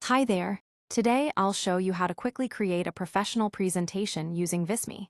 Hi there. Today I'll show you how to quickly create a professional presentation using Visme.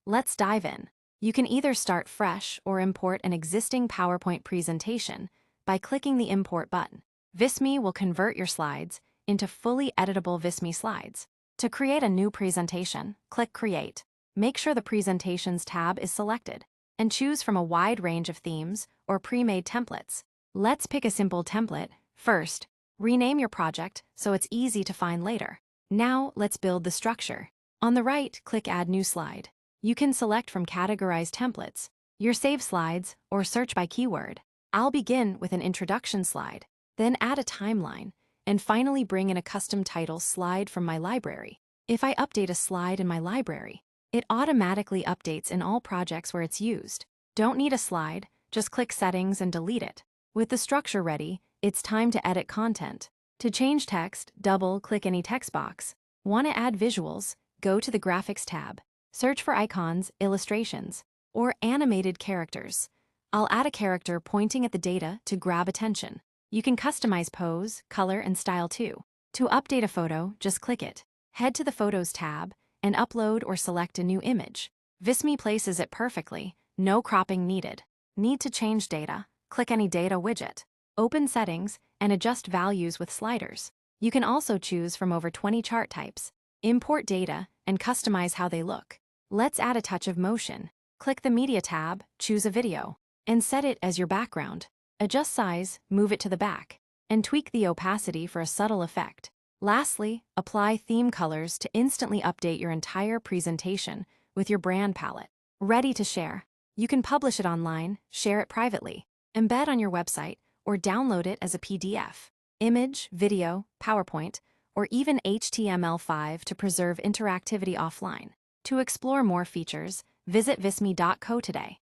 Let's dive in. You can either start fresh or import an existing PowerPoint presentation by clicking the Import button. Visme will convert your slides into fully editable Visme slides. To create a new presentation, click Create. Make sure the Presentations tab is selected, and choose from a wide range of themes or pre-made templates. Let's pick a simple template. First, rename your project so it's easy to find later. Now, let's build the structure. On the right, click Add New Slide. You can select from categorized templates, your save slides, or search by keyword. I'll begin with an introduction slide, then add a timeline, and finally bring in a custom title slide from my library. If I update a slide in my library, it automatically updates in all projects where it's used. Don't need a slide, just click Settings and delete it. With the structure ready, it's time to edit content. To change text, double-click any text box. Want to add visuals? Go to the Graphics tab. Search for icons, illustrations, or animated characters. I'll add a character pointing at the data to grab attention. You can customize pose, color, and style too. To update a photo, just click it. Head to the Photos tab and upload or select a new image. Visme places it perfectly, no cropping needed. Need to change data? Click any data widget. Open Settings and adjust values with sliders. You can also choose from over 20 chart types. Import data and customize how they look. Let's add a touch of motion. Click the Media tab, choose a video, and set it as your background. Adjust size, move it to the back, and tweak the opacity for a subtle effect. Lastly, apply theme colors to instantly update your entire presentation with your brand palette. Ready to share. You can publish it online, share it privately, embed on your website, or download it as a PDF, image, video, PowerPoint, or even HTML5 to preserve interactivity offline. To explore more features, visit visme.co today.